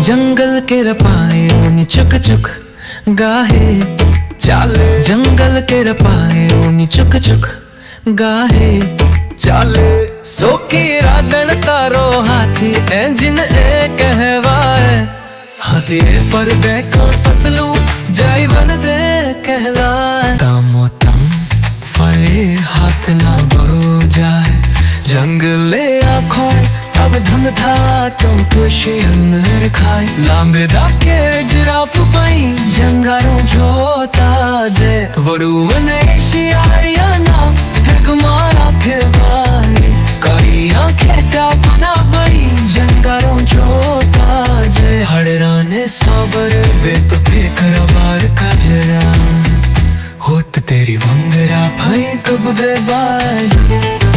जंगल के रपाए उनी चुक चुक गाहे चाले, जंगल के रपाए उनी चुक चुक गाहे चाले। सोकी रादन तारो हाथी इंजन ए कहवाए, हाथी पर देखो ससलू जाई बन दे कहलाए। तामो तम फरे हाथ ना बो जाए, जंगले आँखों अब धम था तुम खुशी अंदर खाए। लांबे दाके जिराफ पाई जंगारों जोता जे, वरुवन एशिया ना हिगमारा के भाई। कई आँखें टापना पाई जंगारों जोता जे, हड़राने साबर बे तो फेकर बार का जरा, होत तेरी वंगरा भाई कब बेबाई।